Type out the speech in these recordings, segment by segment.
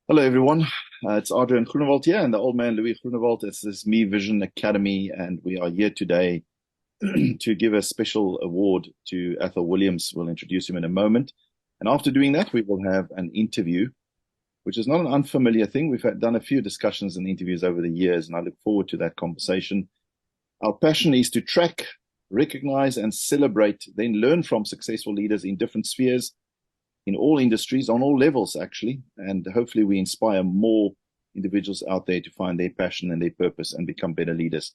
Hello, everyone. It's Adrian Groenewald here, and the old man Louis Groenewald. This is Me Vision Academy, and we are here today to give a special award to Athol Williams. We'll introduce him in a moment. And after doing that, we will have an interview, which is not an unfamiliar thing. Done a few discussions and interviews over the years, and I look forward to that conversation. Our passion is to track, recognize, and celebrate, then learn from successful leaders in different spheres in all industries, on all levels, actually. And hopefully we inspire more individuals out there to find their passion and their purpose and become better leaders.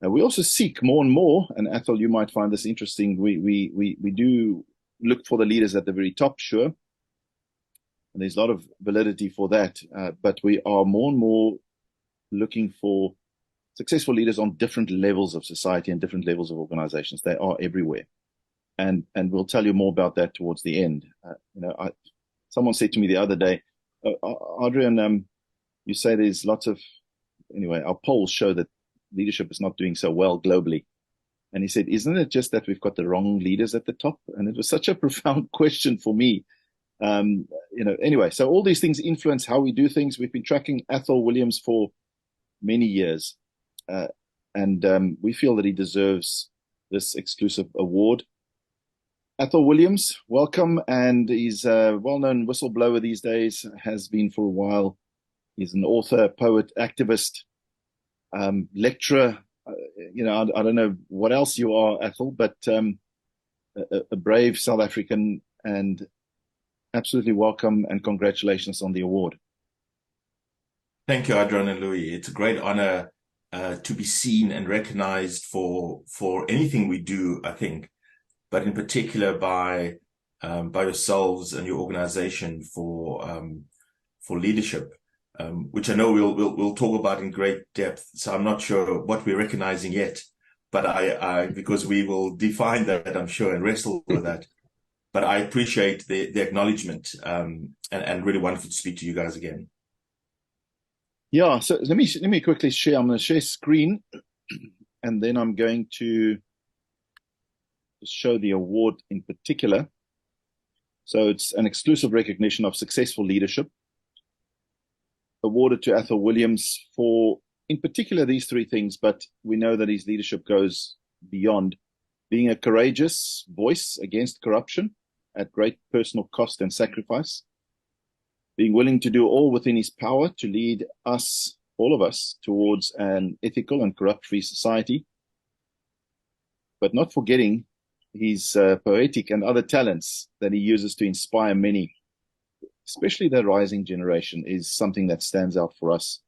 We also seek more and more, and Athol, you might find this interesting, we do look for the leaders at the very top, sure. And there's a lot of validity for that, but we are more and more looking for successful leaders on different levels of society and different levels of organizations. They are everywhere. And we'll tell you more about that towards the end. Someone said to me the other day, Adrian, you say there's anyway, our polls show that leadership is not doing so well globally. And he said, isn't it just that we've got the wrong leaders at the top? And it was such a profound question for me. Anyway, so all these things influence how we do things. We've been tracking Athol Williams for many years. And we feel that he deserves this exclusive award. Athol Williams, welcome, and he's a well-known whistleblower these days, has been for a while. He's an author, poet, activist, lecturer. I don't know what else you are, Athol, but a brave South African, and absolutely welcome and congratulations on the award. Thank you, Adrian and Louis. It's a great honor to be seen and recognized for anything we do, I think, but in particular by yourselves and your organization for leadership, which I know we'll talk about in great depth. So I'm not sure what we're recognizing yet, but I because we will define that, I'm sure, and wrestle with that. But I appreciate the acknowledgement, and really wonderful to speak to you guys again. Yeah, so let me quickly share. I'm going to share screen, and then I'm going to show the award in particular. So it's an exclusive recognition of successful leadership, awarded to Athol Williams for, in particular, these three things, but we know that his leadership goes beyond: being a courageous voice against corruption at great personal cost and sacrifice, being willing to do all within his power to lead us, all of us, towards an ethical and corrupt-free society, but not forgetting his poetic and other talents that he uses to inspire many, especially the rising generation, is something that stands out for us.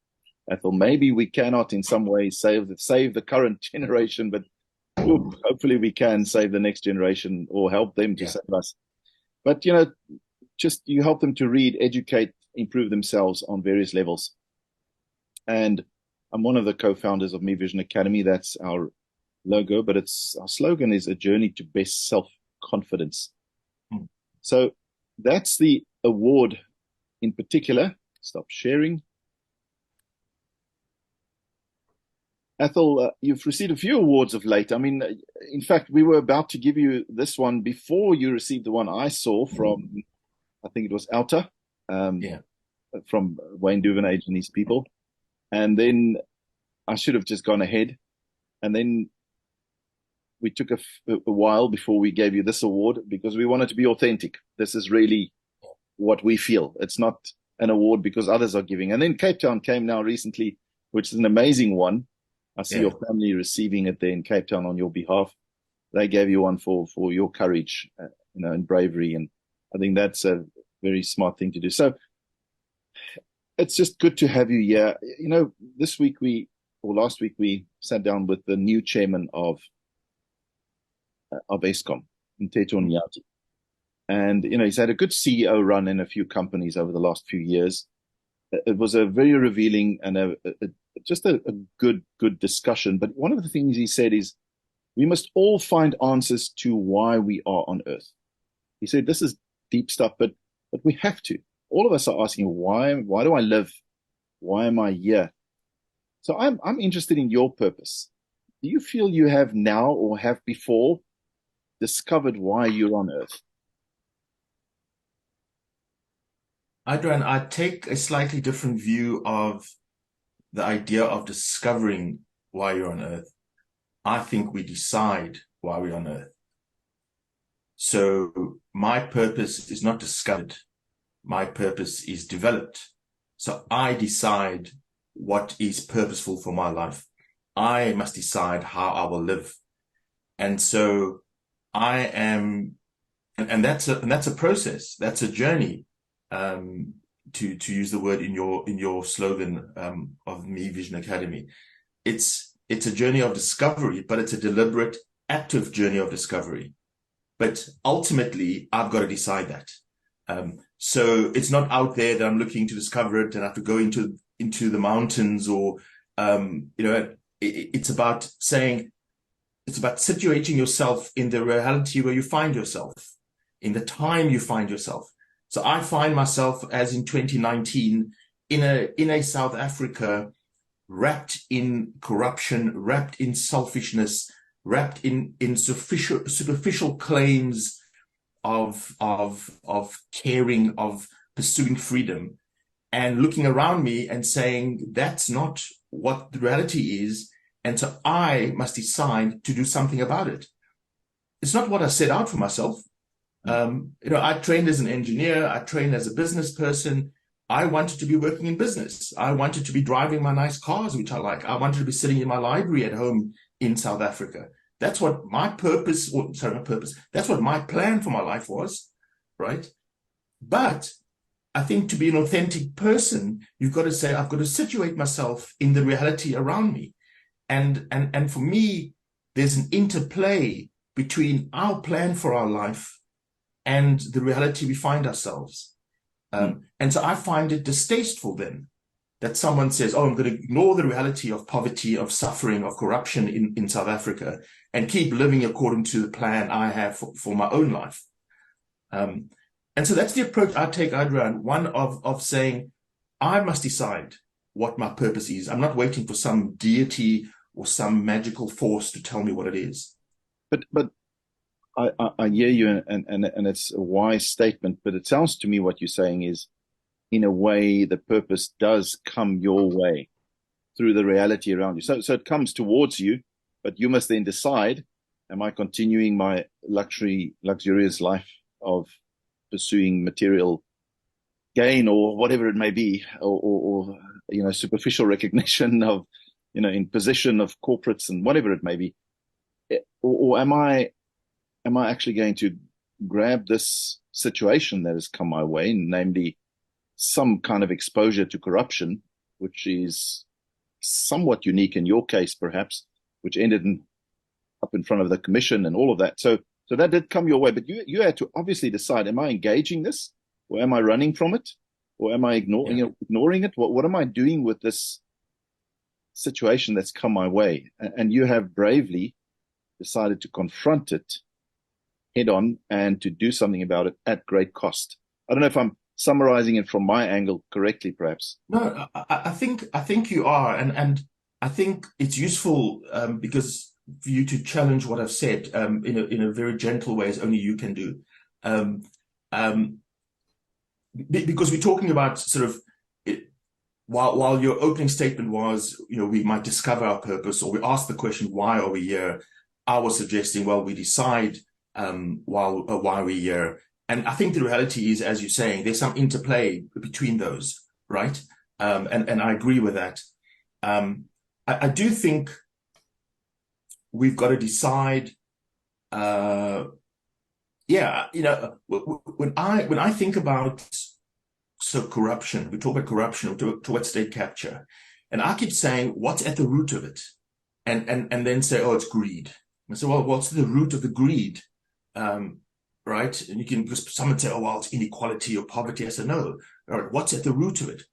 Athol, maybe we cannot in some ways save the current generation, but hopefully we can save the next generation or help them to save us. But, just you help them to read, educate, improve themselves on various levels. And I'm one of the co-founders of Me Vision Academy. That's our logo, but our slogan is a journey to best self-confidence. So that's the award in particular. Stop sharing. Athol, you've received a few awards of late. I mean, in fact, we were about to give you this one before you received the one I saw from, I think it was Alta, from Wayne Duvenage and these people. And then I should have just gone ahead. And then we took a while before we gave you this award because we wanted to be authentic. This is really what we feel. It's not an award because others are giving. And then Cape Town came now recently, which is an amazing one. I see your family receiving it there in Cape Town on your behalf. They gave you one for your courage, and bravery. And I think that's a very smart thing to do. So it's just good to have you here. Last week we sat down with the new chairman of Eskom, Mteto Nyati. And, he's had a good CEO run in a few companies over the last few years. It was a very revealing and just a good discussion. But one of the things he said is, we must all find answers to why we are on earth. He said, this is deep stuff, but we have to. All of us are asking, why do I live? Why am I here? So I'm interested in your purpose. Do you feel you have now or have before discovered why you're on earth? Adrian, I take a slightly different view of the idea of discovering why you're on Earth. I think we decide why we're on Earth. So my purpose is not discovered. My purpose is developed. So I decide what is purposeful for my life. I must decide how I will live. And so I am, and that's a process. That's a journey. To use the word in your slogan of Me Vision Academy. It's a journey of discovery, but it's a deliberate, active journey of discovery. But ultimately, I've got to decide that. So it's not out there that I'm looking to discover it and I have to go into the mountains or, it's about saying, it's about situating yourself in the reality where you find yourself, in the time you find yourself. So I find myself, as in 2019, in a South Africa, wrapped in corruption, wrapped in selfishness, wrapped in superficial claims of caring, of pursuing freedom, and looking around me and saying, that's not what the reality is. And so I must decide to do something about it. It's not what I set out for myself. I trained as an engineer. I trained as a business person. I wanted to be working in business. I wanted to be driving my nice cars, which I like. I wanted to be sitting in my library at home in South Africa. That's what my purpose, that's what my plan for my life was, right? But I think to be an authentic person, you've got to say, I've got to situate myself in the reality around me. And for me, there's an interplay between our plan for our life and the reality we find ourselves. And so I find it distasteful then that someone says, oh, I'm going to ignore the reality of poverty, of suffering, of corruption in South Africa and keep living according to the plan I have for my own life. And so that's the approach I take, Adrian, one of saying, I must decide what my purpose is. I'm not waiting for some deity or some magical force to tell me what it is. But I hear you, and it's a wise statement, but it sounds to me what you're saying is, in a way, the purpose does come your way through the reality around you. So it comes towards you, but you must then decide, am I continuing my luxurious life of pursuing material gain or whatever it may be, or superficial recognition of, in position of corporates and whatever it may be, or am I actually going to grab this situation that has come my way, namely some kind of exposure to corruption, which is somewhat unique in your case, perhaps, which ended up in front of the commission and all of that. So that did come your way, but you had to obviously decide: am I engaging this, or am I running from it, or am I ignoring it? What am I doing with this situation that's come my way? And you have bravely decided to confront it head on and to do something about it at great cost. I don't know if I'm summarizing it from my angle correctly, perhaps. No, I think you are, and I think it's useful because for you to challenge what I've said in a very gentle way, as only you can do. Because we're talking about sort of while your opening statement was, we might discover our purpose, or we ask the question, why are we here? I was suggesting, well, we decide why we're here. And I think the reality is, as you're saying, there's some interplay between those, right? And I agree with that. I do think we've got to decide. When I think about corruption, we talk about corruption, we talk about state capture, and I keep saying, what's at the root of it? And then say, oh, it's greed. I say, well, what's the root of the greed? Right? And because someone say, oh, well, it's inequality or poverty. I said, no, all right, what's at the root of it?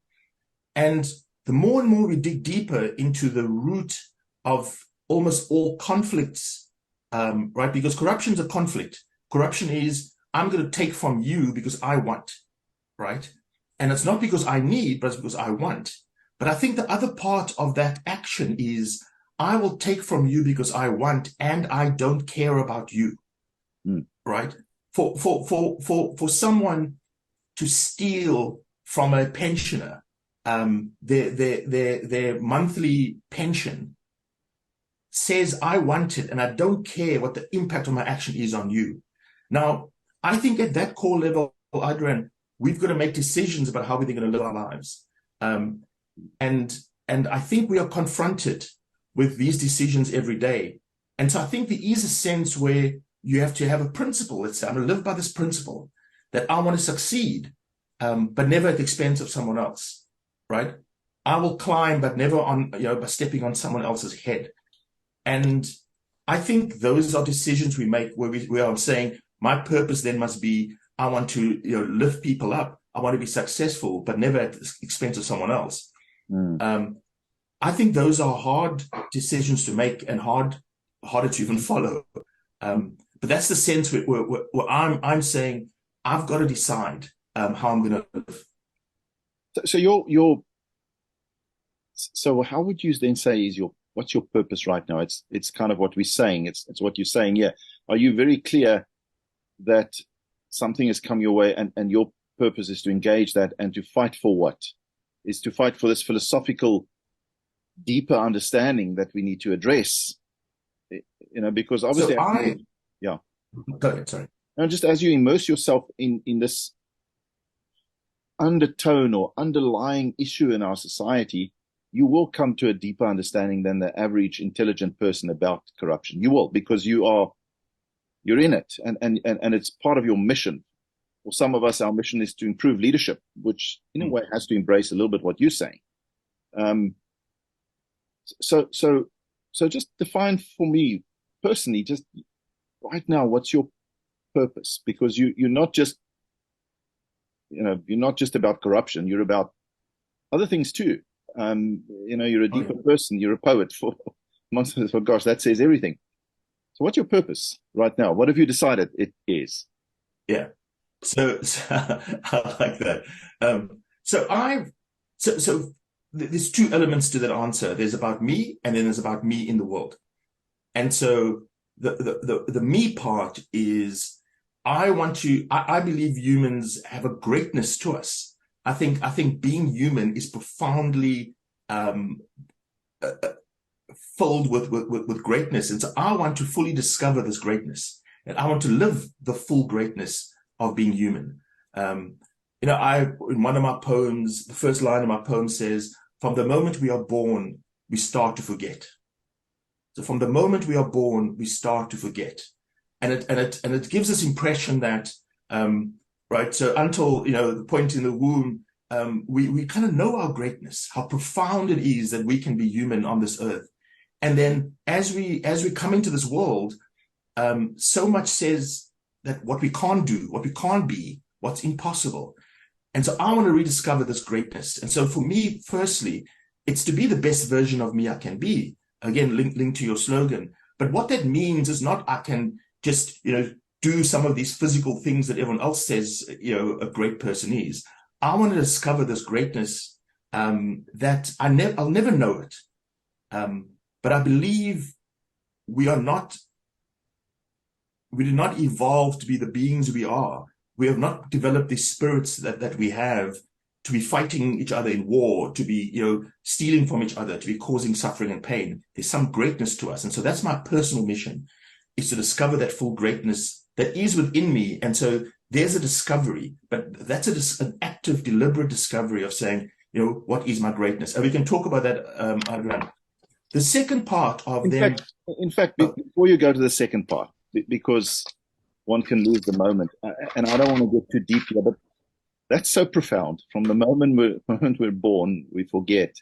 And the more and more we dig deeper into the root of almost all conflicts, right? Because corruption is a conflict. Corruption is, I'm going to take from you because I want, right? And it's not because I need, but it's because I want. But I think the other part of that action is, I will take from you because I want, and I don't care about you, right? For someone to steal from a pensioner. Their monthly pension says, I want it, and I don't care what the impact of my action is on you. Now, I think at that core level, Adrian, we've got to make decisions about how we're going to live our lives. And I think we are confronted with these decisions every day. And so I think there is a sense where you have to have a principle. Let's say, I'm going to live by this principle that I want to succeed, but never at the expense of someone else, right? I will climb, but never on, by stepping on someone else's head. And I think those are decisions we make where I'm saying my purpose then must be, I want to, lift people up. I want to be successful, but never at the expense of someone else. I think those are hard decisions to make and harder to even follow. But that's the sense where I'm saying I've got to decide how I'm going to live. So how would you then say what's your purpose right now? It's kind of what we're saying. It's what you're saying. Yeah. Are you very clear that something has come your way and your purpose is to engage that and to fight for what? Is to fight for this philosophical, deeper understanding that we need to address, because obviously, yeah. Go ahead, sorry. And just as you immerse yourself in this undertone or underlying issue in our society, you will come to a deeper understanding than the average intelligent person about corruption. You will, because you're in it, and it's part of your mission. For some of us, our mission is to improve leadership, which in a way has to embrace a little bit what you're saying. So just define for me personally, just right now, what's your purpose? Because you're not just, you're not just about corruption. You're about other things too. You're a deeper person. You're a poet. For gosh, that says everything. So what's your purpose right now? What have you decided it is? Yeah. So I like that. So there's two elements to that answer. There's about me, and then there's about me in the world. And so the me part is I believe humans have a greatness to us. I think being human is profoundly filled with greatness. And so I want to fully discover this greatness, and I want to live the full greatness of being human. In one of my poems, the first line of my poem says, from the moment we are born, we start to forget. So from the moment we are born, we start to forget. And it gives this impression that, right, so until, the point in the womb, we kind of know our greatness, how profound it is that we can be human on this earth. And then as we come into this world, so much says that what we can't do, what we can't be, what's impossible. And so I want to rediscover this greatness. And so for me, firstly, it's to be the best version of me I can be. Again, linked to your slogan. But what that means is not I can just, do some of these physical things that everyone else says, a great person is. I want to discover this greatness that I'll never know it. But I believe we did not evolve to be the beings we are. We have not developed these spirits that we have to be fighting each other in war, to be, stealing from each other, to be causing suffering and pain. There's some greatness to us. And so that's my personal mission, is to discover that full greatness that is within me. And so there's a discovery, but that's an active, deliberate discovery of saying, what is my greatness? And we can talk about that, Adrian. The second part of in fact, before you go to the second part, because one can lose the moment, and I don't want to get too deep here, but that's so profound. From the moment we're born, we forget.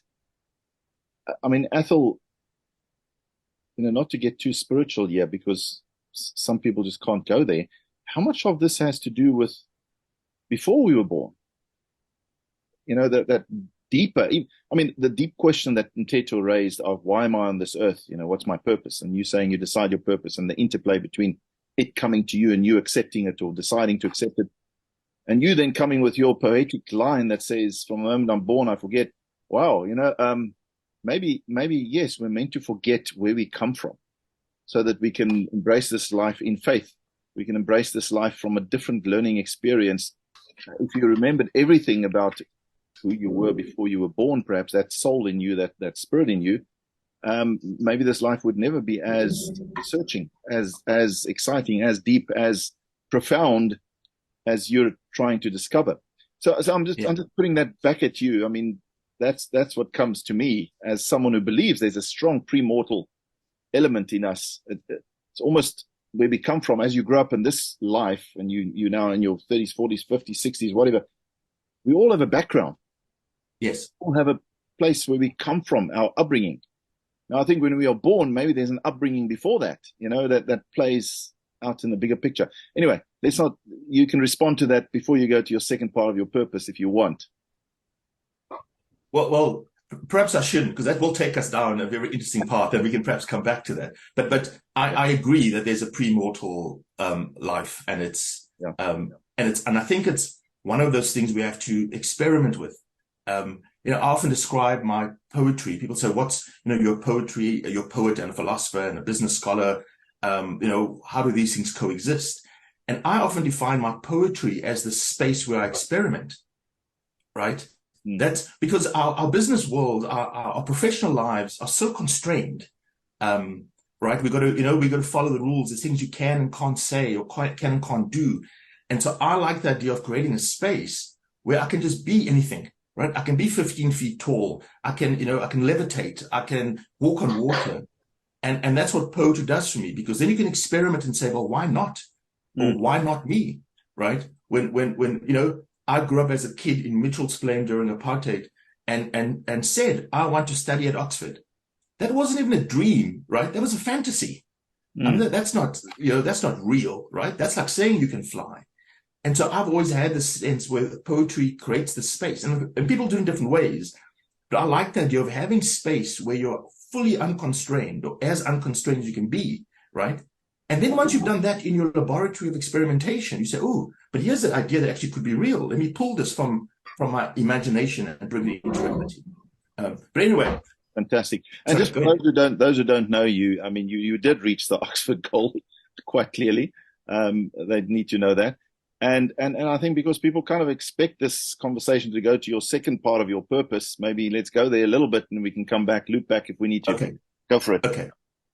I mean, Athol, not to get too spiritual here, because some people just can't go there. How much of this has to do with before we were born? That deeper, the deep question that Nteto raised of why am I on this earth? What's my purpose? And you saying you decide your purpose, and the interplay between it coming to you and you accepting it or deciding to accept it. And you then coming with your poetic line that says, from the moment I'm born, I forget. Wow, maybe yes, we're meant to forget where we come from so that we can embrace this life in faith. We can embrace this life from a different learning experience. If you remembered everything about who you were before you were born, perhaps that soul in you, that spirit in you, maybe this life would never be as searching, as exciting, as deep, as profound as you're trying to discover. So I'm just putting that back at you. I mean, that's what comes to me as someone who believes there's a strong premortal element in us. It's almost where we come from as you grow up in this life, and you now in your 30s, 40s, 50s, 60s, whatever. We all have a background. Yes. We all have a place where we come from, our upbringing. Now, I think when we are born, maybe there's an upbringing before that, that plays out in the bigger picture. Anyway, you can respond to that before you go to your second part of your purpose if you want. Well, perhaps I shouldn't, because that will take us down a very interesting path, and we can perhaps come back to that. But I agree that there's a premortal life, and I think it's one of those things we have to experiment with. I often describe my poetry. People say, you're a poet and a philosopher and a business scholar. How do these things coexist? And I often define my poetry as the space where I experiment, right? Mm. That's because our business world, our professional lives are so constrained, right? We got to follow the rules. There's things you can and can't say, or can and can't do. And so I like the idea of creating a space where I can just be anything. Right, I can be 15 feet tall. I can levitate. I can walk on water, and that's what poetry does for me. Because then you can experiment and say, well, why not, or why not me? Right? When I grew up as a kid in Mitchell's Plain during apartheid, and said I want to study at Oxford. That wasn't even a dream, right? That was a fantasy. I mean, that's not real, right? That's like saying you can fly. And so I've always had this sense where poetry creates the space, and people do it in different ways. But I like the idea of having space where you're fully unconstrained, or as unconstrained as you can be, right? And then once you've done that in your laboratory of experimentation, you say, oh, but here's an idea that actually could be real. Let me pull this from my imagination and bring it into reality. But anyway. Fantastic. And just for those who don't know you, I mean, you did reach the Oxford goal quite clearly. They need to know that. And I think because people kind of expect this conversation to go to your second part of your purpose, maybe let's go there a little bit and we can come back, loop back if we need to. Okay. Go for it. Okay.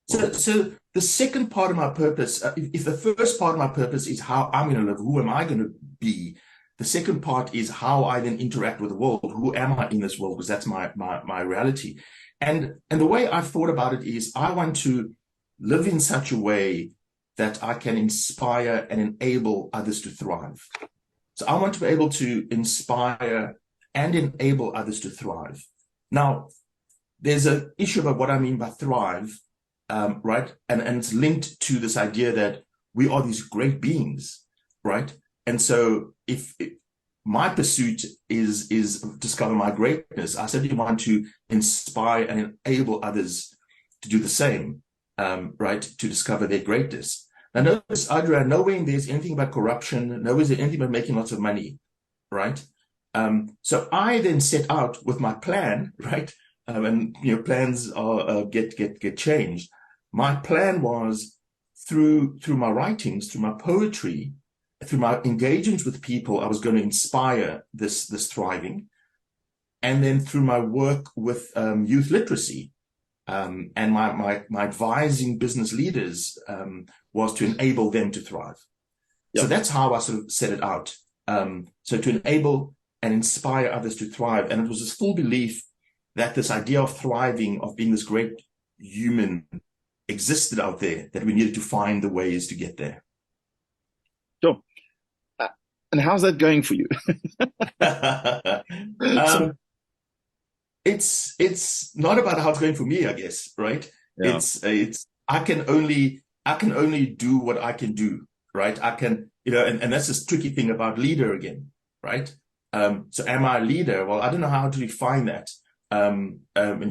So the second part of my purpose, if the first part of my purpose is how I'm going to live, who am I going to be? The second part is how I then interact with the world. Who am I in this world? Because that's my reality. And the way I've thought about it is I want to live in such a way that I can inspire and enable others to thrive. So I want to be able to inspire and enable others to thrive. Now, there's an issue about what I mean by thrive, right? And it's linked to this idea that we are these great beings, right? And so if my pursuit is discover my greatness, I simply want to inspire and enable others to do the same, right? To discover their greatness. Now, notice, Adrian, nowhere there's anything about corruption, nowhere is there anything about making lots of money, right? So I then set out with my plan, right? And plans are get changed. My plan was through my writings, through my poetry, through my engagements with people, I was going to inspire this thriving, and then through my work with youth literacy. And my advising business leaders was to enable them to thrive. Yep. So that's how I sort of set it out. So to enable and inspire others to thrive. And it was this full belief that this idea of thriving, of being this great human, existed out there, that we needed to find the ways to get there. Sure. And how's that going for you? It's not about how it's going for me, I guess, right? Yeah. It's I can only do what I can do, right? I can, and that's this tricky thing about leader again, right? So am I a leader? Well, I don't know how to define that. And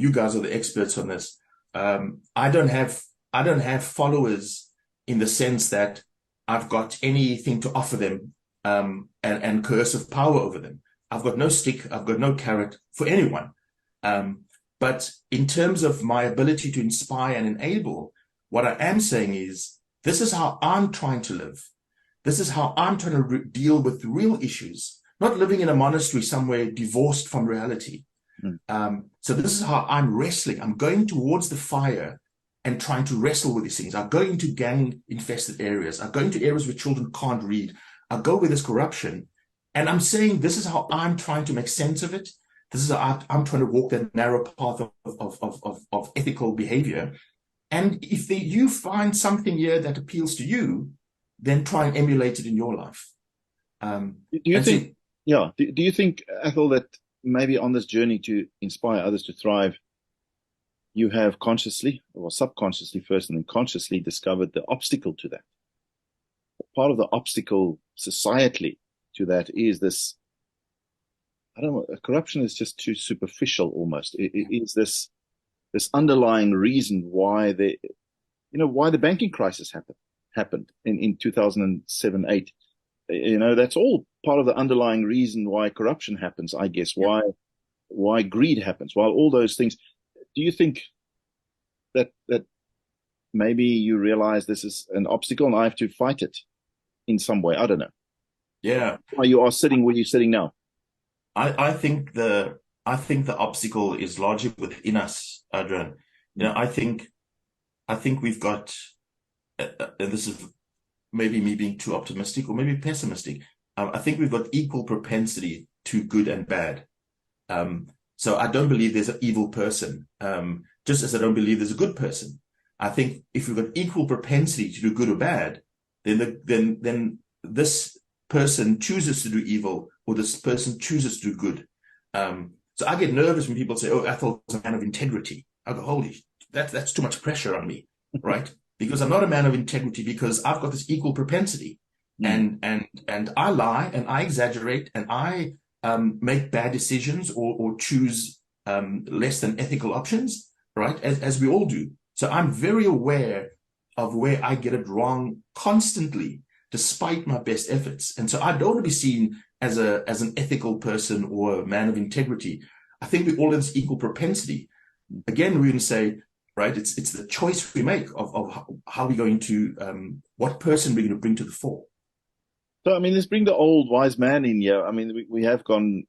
you guys are the experts on this. I don't have followers in the sense that I've got anything to offer them, and coercive power over them. I've got no stick, I've got no carrot for anyone. But in terms of my ability to inspire and enable, what I am saying is, this is how I'm trying to live. This is how I'm trying to deal with real issues, not living in a monastery somewhere divorced from reality. So this is how I'm wrestling. I'm going towards the fire and trying to wrestle with these things. I go into gang-infested areas. I go into areas where children can't read. I go where there's corruption. And I'm saying this is how I'm trying to make sense of it. This is how I'm trying to walk that narrow path of ethical behavior. And if you find something here that appeals to you, then try and emulate it in your life. Do you think, do you think, Athol, that maybe on this journey to inspire others to thrive, you have consciously or subconsciously first and then consciously discovered the obstacle to that? Part of the obstacle societally to that is this, I don't know, corruption is just too superficial almost. It is this underlying reason why why the banking crisis happened in 2007-8. That's all part of the underlying reason why corruption happens, I guess, why greed happens, why all those things. Do you think that maybe you realize this is an obstacle and I have to fight it in some way? I don't know. Yeah. Why you are sitting where you're sitting now? I think the obstacle is largely within us, Adrian. I think we've got, and this is maybe me being too optimistic or maybe pessimistic. I think we've got equal propensity to good and bad. So I don't believe there's an evil person, just as I don't believe there's a good person. I think if we've got equal propensity to do good or bad, then this person chooses to do evil or this person chooses to do good. So I get nervous when people say, "Oh, Athol's a man of integrity." I go, "Holy, that's too much pressure on me," right? Because I'm not a man of integrity because I've got this equal propensity, and I lie and I exaggerate and I make bad decisions or choose less than ethical options, right? As we all do. So I'm very aware of where I get it wrong constantly, despite my best efforts. And so I don't want to be seen as an ethical person or a man of integrity. I think we all have this equal propensity. Again, we're going to say, right, it's the choice we make of how we're going to, what person we're going to bring to the fore. So, I mean, let's bring the old wise man in here. I mean, we have gone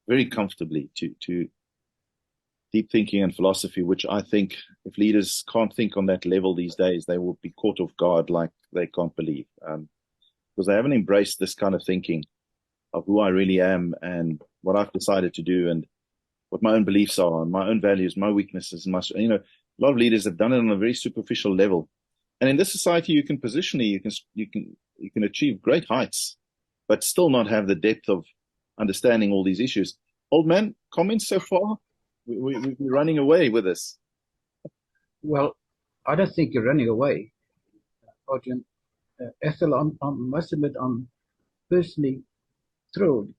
very comfortably to deep thinking and philosophy, which I think if leaders can't think on that level these days, they will be caught off guard like they can't believe. Because they haven't embraced this kind of thinking of who I really am and what I've decided to do and what my own beliefs are and my own values, my weaknesses, and a lot of leaders have done it on a very superficial level. And in this society, you can positionally, you can achieve great heights, but still not have the depth of understanding all these issues. Old man, comments so far? We're running away with this. Well, I don't think you're running away, Adrian. Athol, I must admit, I'm personally thrilled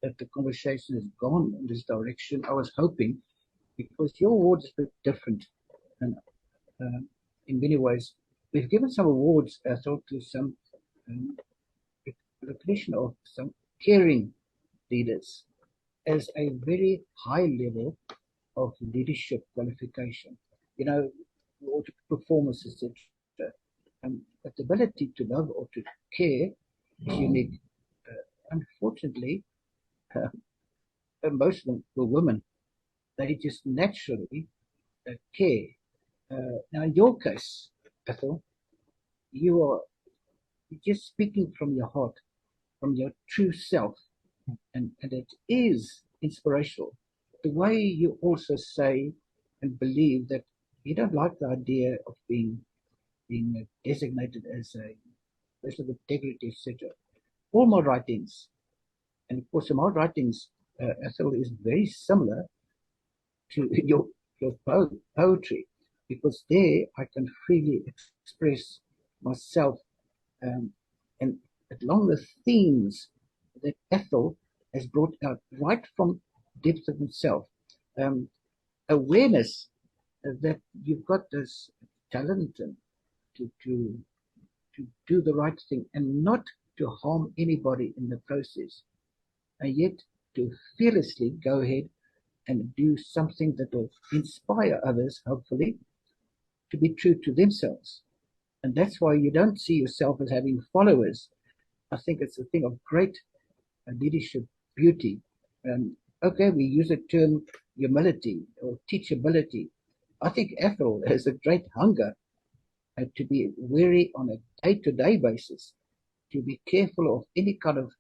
that the conversation has gone in this direction. I was hoping, because your award is a bit different, and in many ways, we've given some awards, Athol, to some recognition of some caring leaders as a very high level of leadership qualification. Or to performance, etc. But the ability to love or to care is unique. Unfortunately, most of them were women. They just naturally care. Now, in your case, Athol, you're just speaking from your heart, from your true self, and it is inspirational. The way you also say and believe that you don't like the idea of being designated as a person of integrity, etc. All my writings, and of course, my writings, Athol, is very similar to your poetry, because there I can freely express myself and along the themes that Athol has brought out right from depth of himself. Awareness that you've got this talent to do the right thing and not to harm anybody in the process, and yet to fearlessly go ahead and do something that will inspire others, hopefully, to be true to themselves. And that's why you don't see yourself as having followers. I think it's a thing of great leadership beauty. Okay, we use the term humility or teachability. I think Athol has a great hunger to be wary on a day-to-day basis, to be careful of any kind of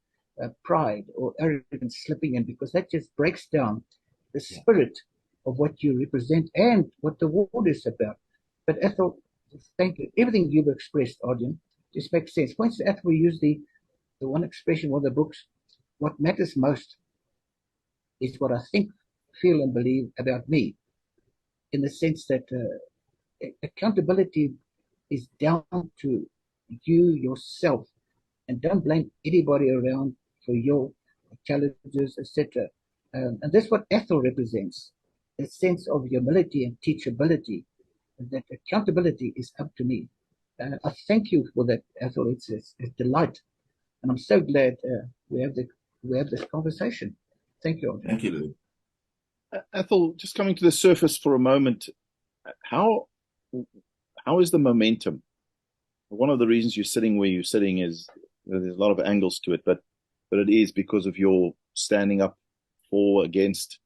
pride or arrogance slipping in, because that just breaks down the spirit of what you represent and what the war is about. But Athol, thank you. Everything you've expressed, Arjun, just makes sense. For instance, Athol, we use the one expression of the books, what matters most is what I think, feel, and believe about me, in the sense that accountability is down to you yourself, and don't blame anybody around for your challenges, etc. And that's what Athol represents, a sense of humility and teachability, and that accountability is up to me. I thank you for that, Athol. It's a delight, and I'm so glad we have this conversation. Thank you, Arjun. Thank you, Louis. Athol, just coming to the surface for a moment, how is the momentum? One of the reasons you're sitting where you're sitting is there's a lot of angles to it, but it is because of your standing up against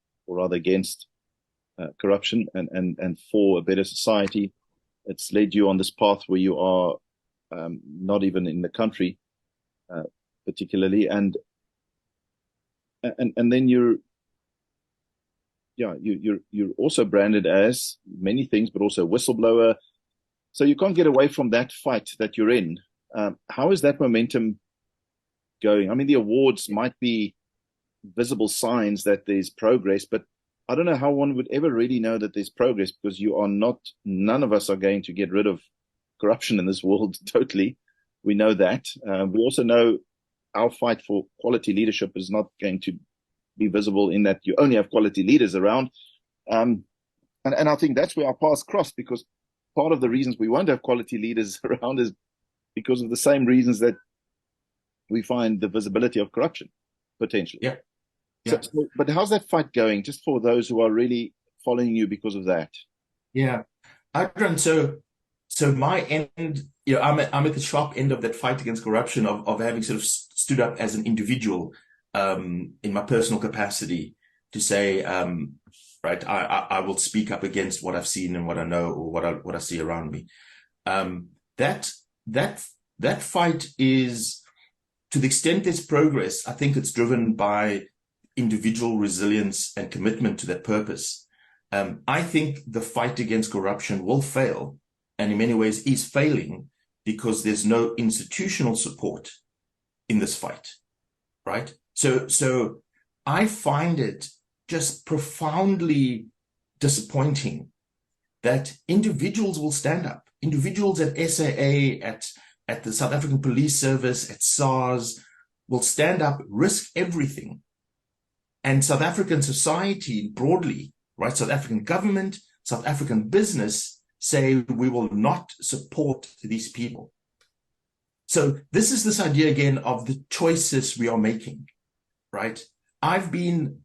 corruption and for a better society. It's led you on this path where you are not even in the country, particularly, and then you're also branded as many things, but also a whistleblower. So you can't get away from that fight that you're in. How is that momentum going? I mean, the awards might be visible signs that there's progress, but I don't know how one would ever really know that there's progress, because none of us are going to get rid of corruption in this world totally. We know that. We also know our fight for quality leadership is not going to be visible in that you only have quality leaders around. And I think that's where our paths cross, because part of the reasons we won't have quality leaders around is because of the same reasons that we find the visibility of corruption, potentially. Yeah. But how's that fight going, just for those who are really following you because of that? Yeah. Adrian, so my end, I'm at the sharp end of that fight against corruption, of having sort of stood up as an individual in my personal capacity to say, right, I will speak up against what I've seen and what I know, or what I see around me. That fight is, to the extent there's progress, I think it's driven by individual resilience and commitment to that purpose. I think the fight against corruption will fail, and in many ways is failing, because there's no institutional support in this fight, right? So I find it just profoundly disappointing that individuals will stand up. Individuals at SAA, at the South African Police Service, at SARS, will stand up, risk everything. And South African society broadly, right, South African government, South African business, say we will not support these people. So this is this idea again of the choices we are making, right? I've been,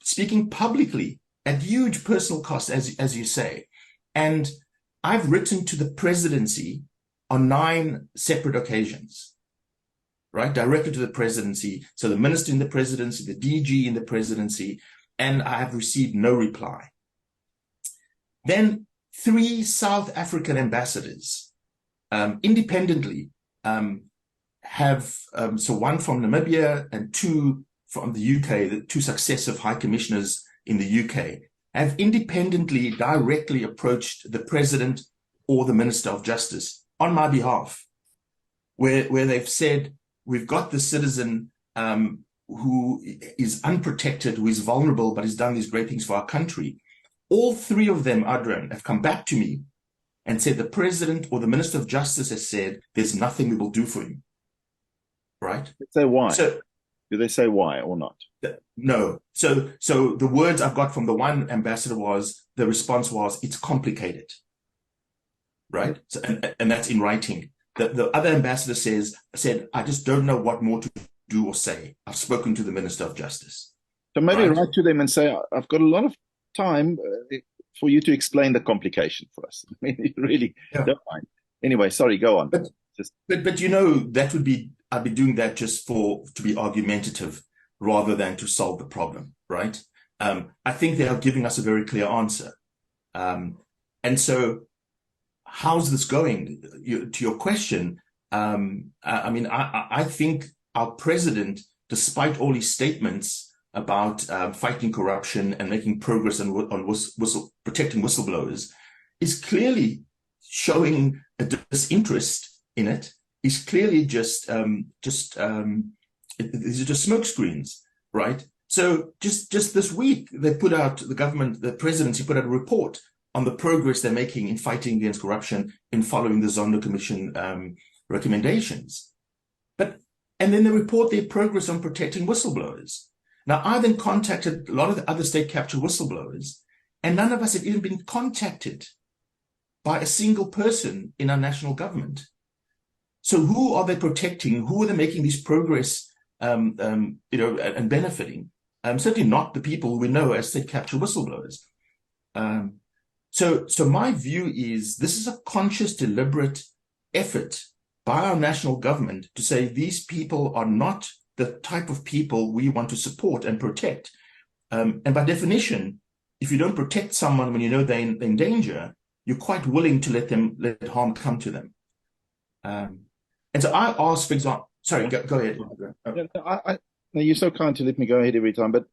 speaking publicly at huge personal cost, as you say, and I've written to the presidency on 9 separate occasions, right? Directly to the presidency. So the minister in the presidency, the DG in the presidency, and I have received no reply. Then 3 South African ambassadors, independently, have, so 1 from Namibia and 2 from the UK, the 2 successive high commissioners in the UK, have independently, directly approached the president or the Minister of Justice on my behalf, where they've said, we've got the citizen who is unprotected, who is vulnerable, but has done these great things for our country. All 3 of them, Adrian, have come back to me and said the president or the Minister of Justice has said, there's nothing we will do for you. Right? Say why? So, do they say why or not? No. So the words I've got from the one ambassador the response was, it's complicated. Right? So, and that's in writing. The other ambassador said, I just don't know what more to do or say. I've spoken to the Minister of Justice. So maybe write to them and say, I've got a lot of time for you to explain the complication for us. I mean, you really don't mind. Anyway, sorry, go on. But that would be, I'd be doing that just to be argumentative rather than to solve the problem, right? I think they are giving us a very clear answer. And so how's this going? To your question, I think our president, despite all his statements about fighting corruption and making progress on protecting whistleblowers, is clearly showing a disinterest in it. He's clearly these are just smoke screens, right? So just this week, the presidency put out a report on the progress they're making in fighting against corruption in following the Zondo Commission recommendations. And then they report their progress on protecting whistleblowers. Now, I then contacted a lot of the other state capture whistleblowers, and none of us have even been contacted by a single person in our national government. So who are they protecting? Who are they making this progress, and benefiting? Certainly not the people we know as state capture whistleblowers. So my view is this is a conscious, deliberate effort by our national government to say these people are not the type of people we want to support and protect. And by definition, if you don't protect someone when you know they're in danger, you're quite willing to let harm come to them. And so I asked, for example, sorry, go ahead. No, you're so kind to let me go ahead every time, but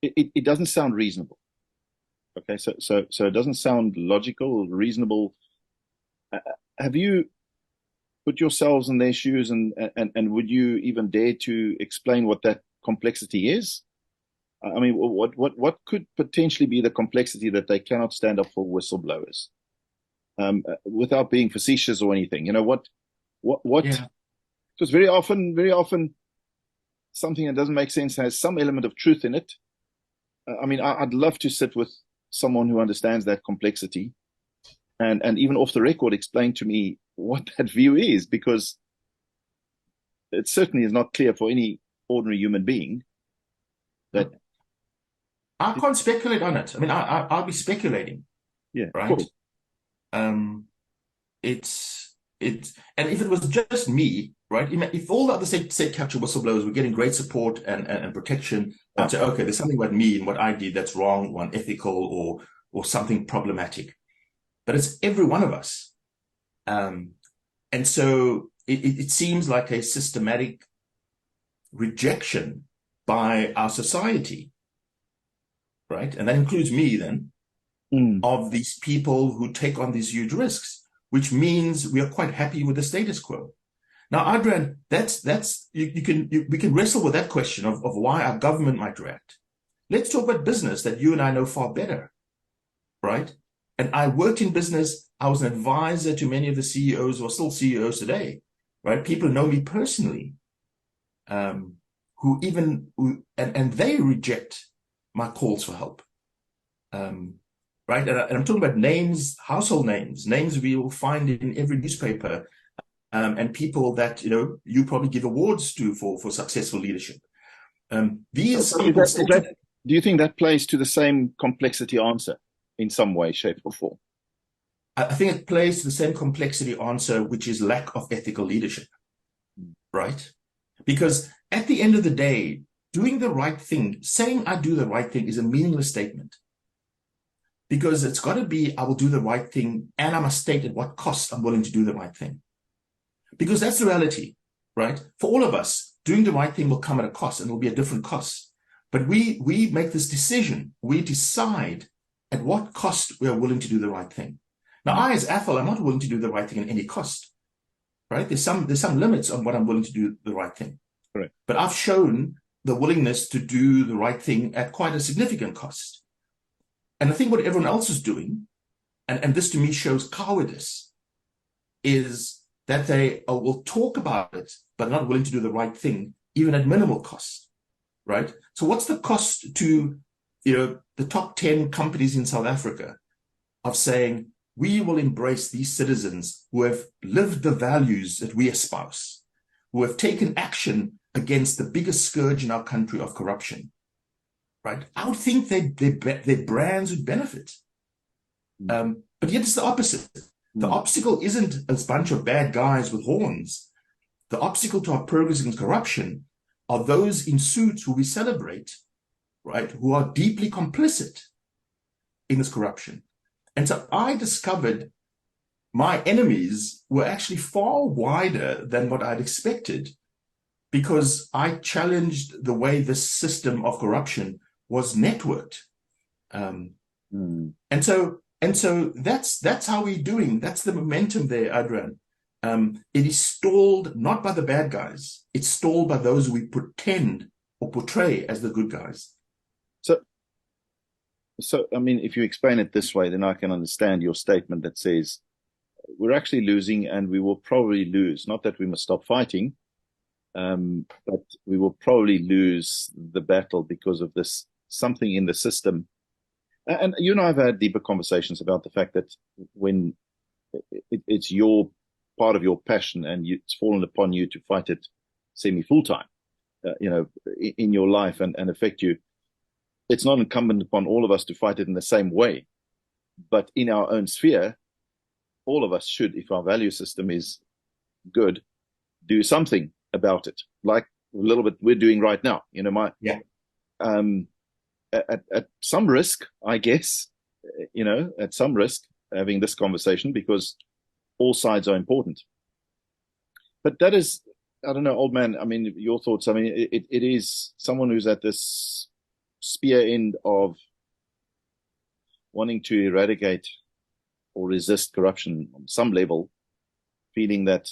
it doesn't sound reasonable. Okay, so it doesn't sound logical, reasonable. Have you put yourselves in their shoes, and would you even dare to explain what that complexity is? I mean, what could potentially be the complexity that they cannot stand up for whistleblowers, without being facetious or anything? You know what? Yeah. Because very often, something that doesn't make sense has some element of truth in it. I mean, I'd love to sit with someone who understands that complexity, and even off the record, explain to me what that view is, because it certainly is not clear for any ordinary human being. That I can't speculate on it. I mean, I'll be speculating. Yeah, right. And if it was just me, right? If all the other state capture whistleblowers were getting great support and protection, I'd say, okay, there's something about me and what I did that's wrong, or unethical, or something problematic. But it's every one of us. And so it seems like a systematic rejection by our society, right? And that includes me then, of these people who take on these huge risks, which means we are quite happy with the status quo. Now, Adrian, we can wrestle with that question of why our government might react. Let's talk about business that you and I know far better, right? And I worked in business. I was an advisor to many of the CEOs who are still CEOs today, right? People know me personally, and they reject my calls for help, right? And I'm talking about names, household names we will find in every newspaper, and people that you probably give awards to for successful leadership. These people. Do you think that plays to the same complexity answer in some way, shape, or form? I think it plays to the same complexity answer, which is lack of ethical leadership, right? Because at the end of the day, doing the right thing, saying I do the right thing, is a meaningless statement. Because it's got to be, I will do the right thing, and I must state at what cost I'm willing to do the right thing. Because that's the reality, right? For all of us, doing the right thing will come at a cost, and it will be a different cost. But we make this decision. We decide at what cost we are willing to do the right thing. Now, I, as Athol, I'm not willing to do the right thing at any cost, right? There's some limits on what I'm willing to do the right thing. Correct. But I've shown the willingness to do the right thing at quite a significant cost. And I think what everyone else is doing, and this to me shows cowardice, is that they will talk about it, but not willing to do the right thing, even at minimal cost, right? So what's the cost to the top 10 companies in South Africa of saying, we will embrace these citizens who have lived the values that we espouse, who have taken action against the biggest scourge in our country of corruption, right? I would think their brands would benefit. But yet it's the opposite. The obstacle isn't a bunch of bad guys with horns. the obstacle to our progress against corruption are those in suits who we celebrate, right, who are deeply complicit in this corruption. And so I discovered my enemies were actually far wider than what I'd expected, because I challenged the way this system of corruption was networked. And so that's how we're doing. That's the momentum there, Adrian. It is stalled not by the bad guys. It's stalled by those we pretend or portray as the good guys. So I mean, if you explain it this way, then I can understand your statement that says we're actually losing and we will probably lose. Not that we must stop fighting, but we will probably lose the battle because of this something in the system. And you and I have had deeper conversations about the fact that when it's your part of your passion and it's fallen upon you to fight it semi-full-time, in your life and affect you, it's not incumbent upon all of us to fight it in the same way. But in our own sphere, all of us should, if our value system is good, do something about it, like a little bit we're doing right now. At some risk, I guess, at some risk having this conversation, because all sides are important. But that is, I don't know, old man, I mean, your thoughts. I mean, it is someone who's at this spear end of wanting to eradicate or resist corruption on some level, feeling that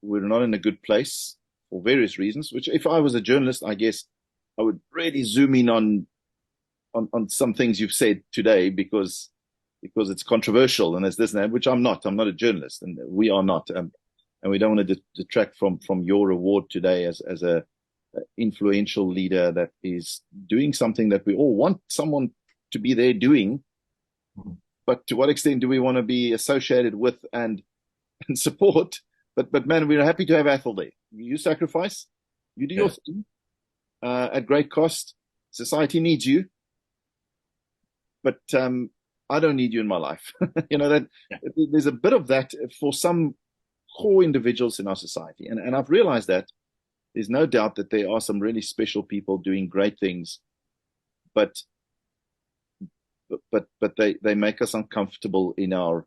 we're not in a good place for various reasons, which if I was a journalist, I guess I would really zoom in on some things you've said today because it's controversial and there's this and that, which I'm not a journalist, and we are not. And we don't want to detract from your award today as a influential leader that is doing something that we all want someone to be there doing. But to what extent do we want to be associated with and support? But man, we're happy to have Athol there. You sacrifice, you do your thing at great cost. Society needs you, but I don't need you in my life. There's a bit of that for some core individuals in our society, and I've realized that there's no doubt that there are some really special people doing great things, but they make us uncomfortable in our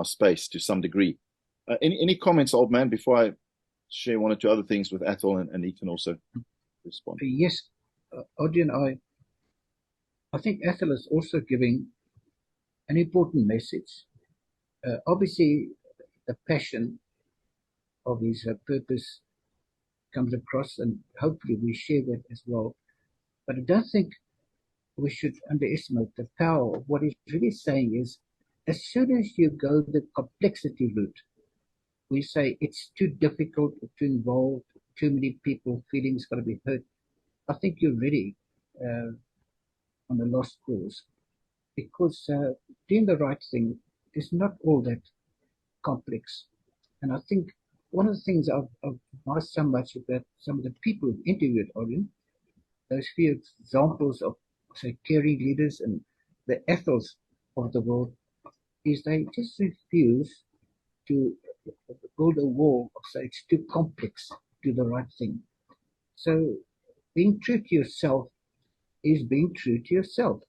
space to some degree. Any comments, old man, before I share one or two other things with Athol, and he can also respond? Yes, Adrian, I think Athol is also giving an important message. Obviously, the passion of his purpose comes across, and hopefully we share that as well. But I don't think we should underestimate the power of what he's really saying is, as soon as you go the complexity route, we say it's too difficult to involve too many people, feelings got to be hurt. I think you're ready on a lost cause, because doing the right thing is not all that complex. And I think one of the things I've admired so much about some of the people who've interviewed Orion, those few examples of, say, caring leaders and the Athols of the world, is they just refuse to build a wall of, say, it's too complex, do the right thing. So being true to yourself is being true to yourself.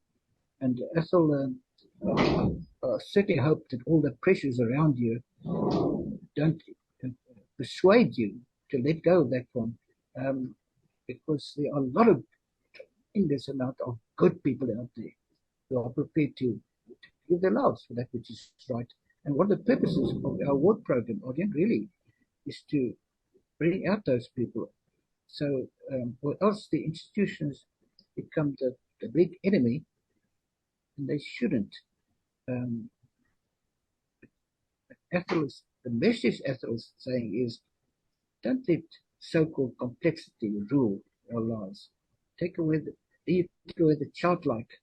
And Athol, certainly hope that all the pressures around you don't persuade you to let go of that one, because there are a lot of tremendous amount of good people out there who are prepared to give their lives for that which is right. And one of the purposes of our award program, Audience, really is to bring out those people. So, or else the institutions become the big enemy, and they shouldn't. The message Athol is saying is, don't let so-called complexity rule our lives. Take away the childlike,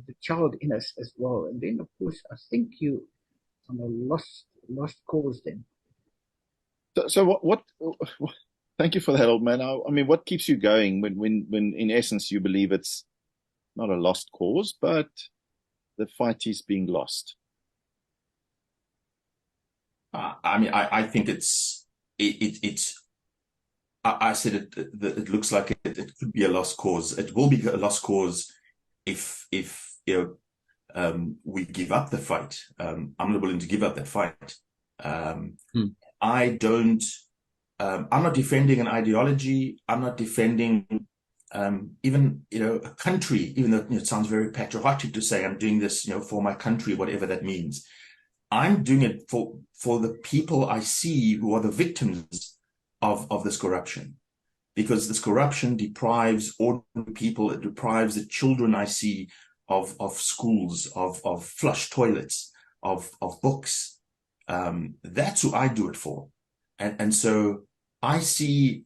the child in us as well. And then, of course, I think you on a lost cause then. So what thank you for that, old man. I mean, what keeps you going when in essence you believe it's not a lost cause, but the fight is being lost? I mean, I think it's it's I said it looks like it could be a lost cause. It will be a lost cause if we give up the fight. I'm not willing to give up that fight. I don't. I'm not defending an ideology. I'm not defending even a country. Even though it sounds very patriotic to say I'm doing this for my country, whatever that means. I'm doing it for the people I see who are the victims of this corruption, because this corruption deprives ordinary people. It deprives the children I see of schools, of flush toilets, of books. That's who I do it for. And so I see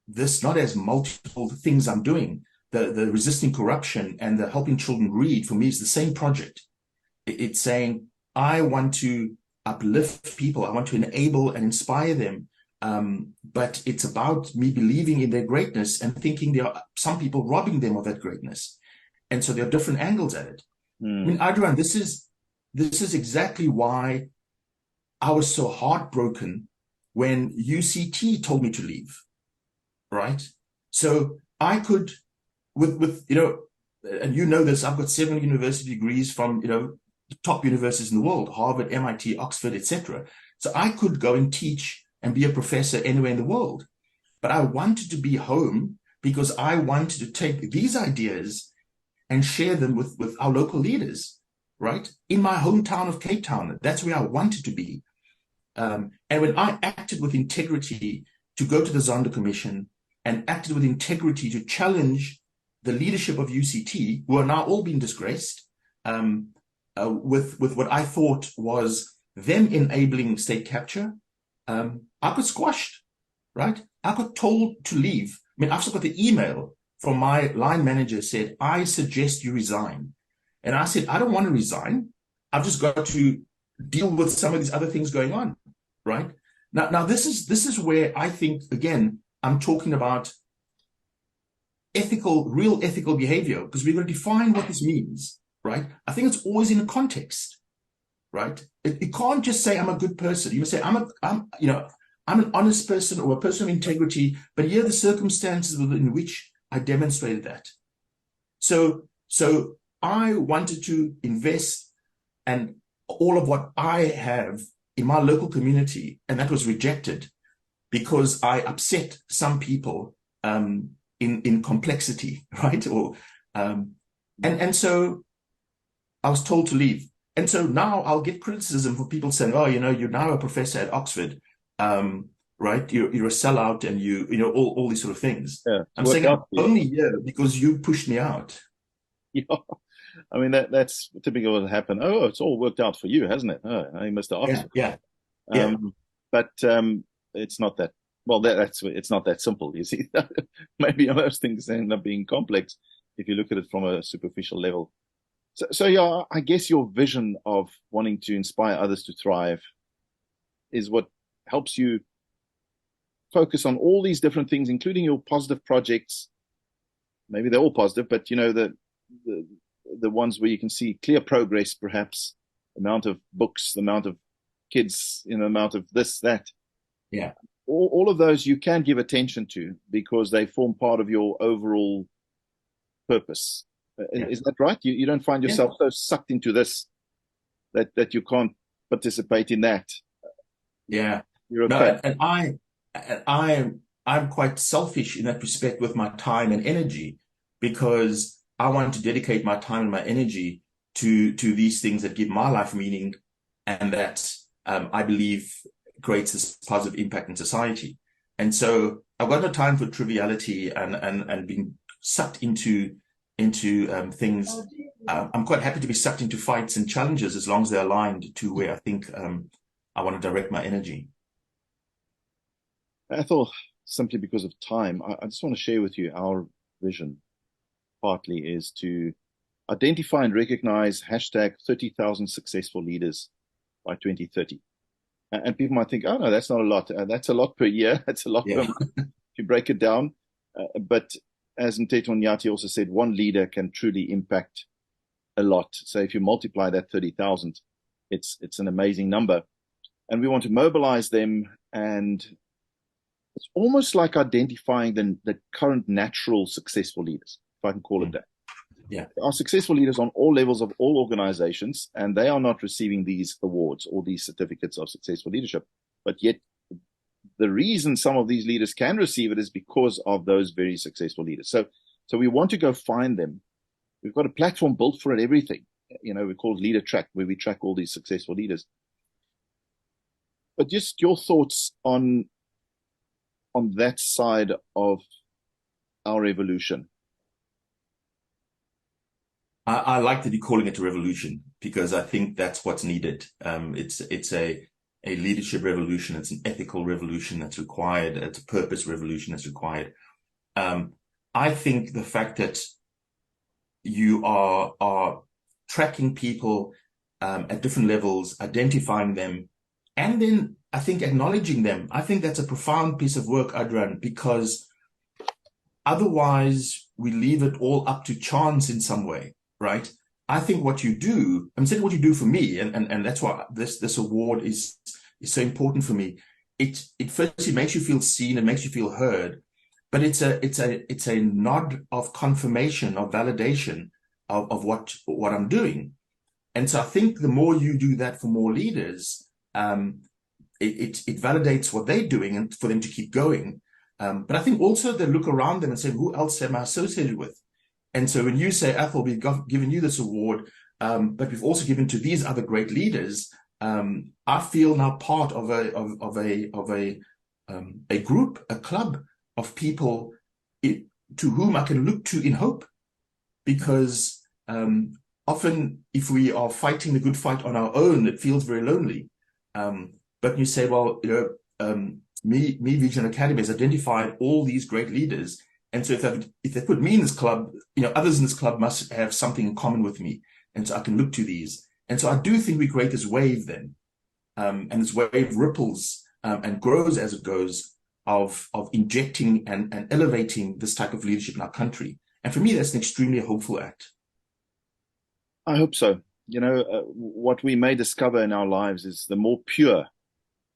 this not as multiple things I'm doing. The resisting corruption and the helping children read, for me, is the same project. It's saying, I want to uplift people. I want to enable and inspire them. But it's about me believing in their greatness and thinking there are some people robbing them of that greatness. And so there are different angles at it. I mean, Adrian, this is exactly why I was so heartbroken when UCT told me to leave, right? So I could, with and this, I've got 7 university degrees from, the top universities in the world, Harvard, MIT, Oxford, etc. So I could go and teach and be a professor anywhere in the world. But I wanted to be home because I wanted to take these ideas and share them with our local leaders, right? In my hometown of Cape Town. That's where I wanted to be. And when I acted with integrity to go to the Zondo Commission and acted with integrity to challenge the leadership of UCT, who are now all being disgraced, with what I thought was them enabling state capture, I got squashed, right? I got told to leave. I mean, I've still got the email from my line manager said, I suggest you resign. And I said, I don't want to resign. I've just got to deal with some of these other things going on, right? Now this is where I think, again, I'm talking about real ethical behavior, because we're going to define what this means, right? I think it's always in a context, right? You can't just say I'm a good person. You must say I'm an honest person or a person of integrity, but here are the circumstances within which I demonstrated that. So I wanted to invest and all of what I have in my local community, and that was rejected because I upset some people in complexity, right? Or and so I was told to leave. And so now I'll get criticism for people saying, oh, you're now a professor at Oxford, right? You're a sellout, and all these sort of things. Yeah, I'm saying I'm only here because you pushed me out. Yeah. I mean, that's typically what happened. Oh, it's all worked out for you, hasn't it? Oh, Mr. Oxford. Yeah. But it's not that. Well, it's not that simple. You see, maybe most things end up being complex if you look at it from a superficial level. So yeah, I guess your vision of wanting to inspire others to thrive is what helps you focus on all these different things, including your positive projects. Maybe they're all positive, but the ones where you can see clear progress, perhaps the amount of books, the amount of kids, the amount of this, that. Yeah. All of those you can give attention to because they form part of your overall purpose. Yeah. Is that right? You don't find yourself so sucked into this that you can't participate in that. Yeah. You're okay. No, and I'm quite selfish in that respect with my time and energy, because I want to dedicate my time and my energy to these things that give my life meaning, and that I believe creates this positive impact in society. And so I've got no time for triviality and being sucked into things. I'm quite happy to be sucked into fights and challenges as long as they're aligned to where I think I want to direct my energy. Athol, simply because of time, I just want to share with you our vision. Partly is to identify and recognize hashtag 30,000 successful leaders by 2030. And people might think, oh, no, that's not a lot. That's a lot per year. That's a lot per month if you break it down. But as Nteto Nyati also said, one leader can truly impact a lot. So if you multiply that 30,000, it's an amazing number. And we want to mobilize them and it's almost like identifying the current natural successful leaders, if I can call it that. Yeah. There are successful leaders on all levels of all organizations, and they are not receiving these awards or these certificates of successful leadership. But yet, the reason some of these leaders can receive it is because of those very successful leaders. So we want to go find them. We've got a platform built for it, everything. We call it Leader Track, where we track all these successful leaders. But just your thoughts on that side of our evolution. I like that you're calling it a revolution, because I think that's what's needed. It's a leadership revolution. It's an ethical revolution that's required. It's a purpose revolution that's required. I think the fact that you are tracking people at different levels, identifying them, and then I think acknowledging them, I think that's a profound piece of work, Adrian, because otherwise we leave it all up to chance in some way, right? I think what you do, I'm saying what you do for me, and that's why this award is so important for me. It firstly makes you feel seen and makes you feel heard, but it's a nod of confirmation, of validation of what I'm doing. And so I think the more you do that for more leaders, it validates what they're doing and for them to keep going. But I think also they look around them and say, who else am I associated with? And so when you say, Athol, we've given you this award, but we've also given to these other great leaders, I feel now part of a group, a club of people to whom I can look to in hope. Because often if we are fighting the good fight on our own, it feels very lonely. But you say, well, Me Vision Academy has identified all these great leaders. And so if they put me in this club, others in this club must have something in common with me. And so I can look to these. And so I do think we create this wave then. And this wave ripples and grows as it goes of injecting and elevating this type of leadership in our country. And for me, that's an extremely hopeful act. I hope so. What we may discover in our lives is the more pure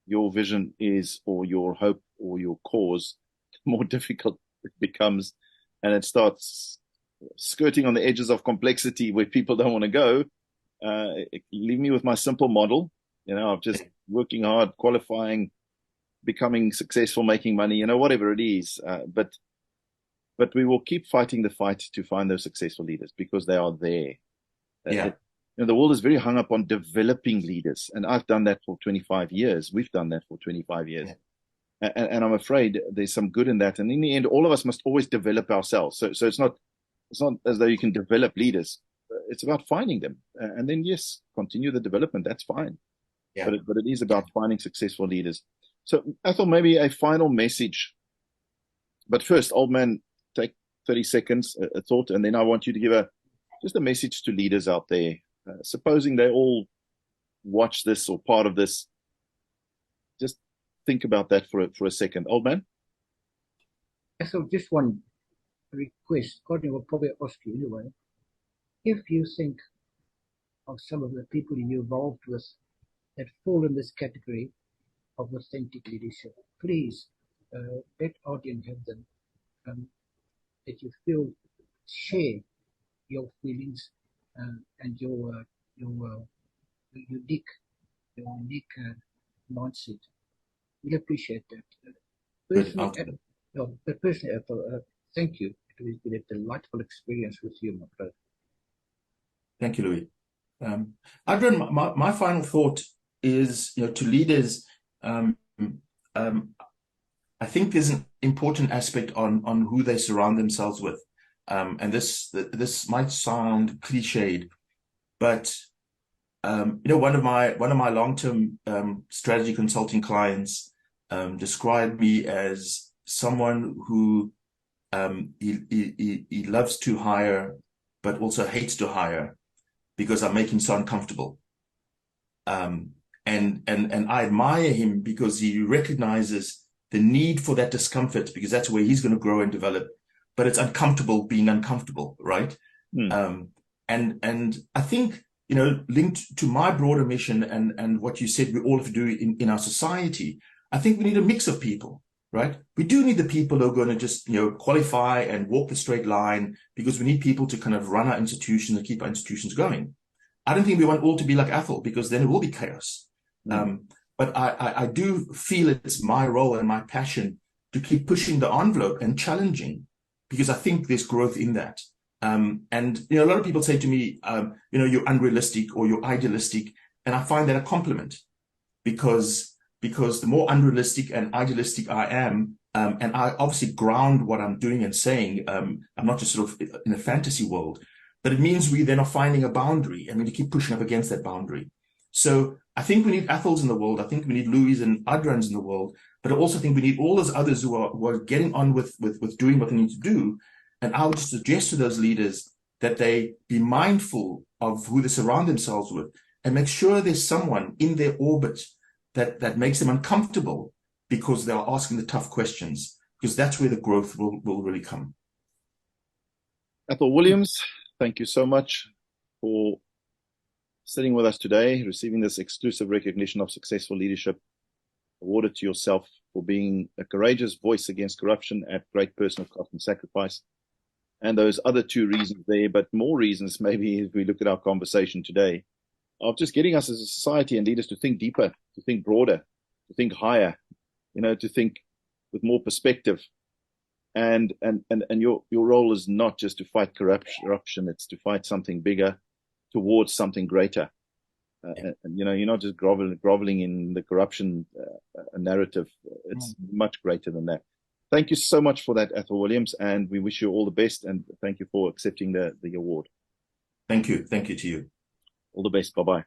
your vision is, or your hope, or your cause, the more difficult it becomes, and it starts skirting on the edges of complexity where people don't want to go. Leave me with my simple model. I'm just working hard, qualifying, becoming successful, making money, whatever it is. But we will keep fighting the fight to find those successful leaders, because they are there. Yeah. The world is very hung up on developing leaders, and I've done that for 25 years. We've done that for 25 years. Yeah. And I'm afraid there's some good in that. And in the end, all of us must always develop ourselves. So it's not as though you can develop leaders. It's about finding them. And then, yes, continue the development. That's fine. Yeah. But it is about finding successful leaders. So I thought maybe a final message. But first, old man, take 30 seconds, a thought, and then I want you to give just a message to leaders out there. Supposing they all watch this or part of this, just think about that for a second. Old man? So just one request. Courtney will probably ask you anyway. If you think of some of the people you're involved with that fall in this category of authentic leadership, please let audience have them. That you feel, share your feelings and your unique mindset. We appreciate that. Personally, Athol, thank you. It has been a delightful experience with you, my brother. Thank you, Louis. Adrian, my final thought is, to leaders. I think there's an important aspect on who they surround themselves with. And this might sound cliched, but one of my long-term strategy consulting clients described me as someone who he loves to hire, but also hates to hire, because I make him so uncomfortable. And I admire him because he recognizes the need for that discomfort, because that's where he's going to grow and develop. But it's uncomfortable being uncomfortable, right? And I think, linked to my broader mission and what you said we all have to do in our society, I think we need a mix of people. right? We do need the people who are going to just, qualify and walk the straight line, because we need people to kind of run our institutions and keep our institutions going. I don't think we want all to be like Athol, because then it will be chaos. But I do feel it's my role and my passion to keep pushing the envelope and challenging, because I think there's growth in that. And a lot of people say to me, you're unrealistic or you're idealistic, and I find that a compliment, because the more unrealistic and idealistic I am, and I obviously ground what I'm doing and saying, I'm not just sort of in a fantasy world, but it means we then are finding a boundary, and we need to keep pushing up against that boundary. So I think we need Athols in the world. I think we need Louis and Adrans in the world, but I also think we need all those others who are getting on with doing what they need to do. And I would just suggest to those leaders that they be mindful of who they surround themselves with, and make sure there's someone in their orbit that makes them uncomfortable, because they are asking the tough questions, because that's where the growth will really come. Athol Williams, thank you so much for sitting with us today, receiving this exclusive recognition of successful leadership, awarded to yourself for being a courageous voice against corruption at great personal cost and sacrifice. And those other two reasons there, but more reasons maybe, if we look at our conversation today, of just getting us as a society and leaders to think deeper, to think broader, to think higher, to think with more perspective. And your role is not just to fight corruption, it's to fight something bigger towards something greater. You're not just groveling in the corruption narrative. It's much greater than that. Thank you so much for that, Athol Williams, and we wish you all the best, and thank you for accepting the award. Thank you. Thank you to you. All the best. Bye-bye.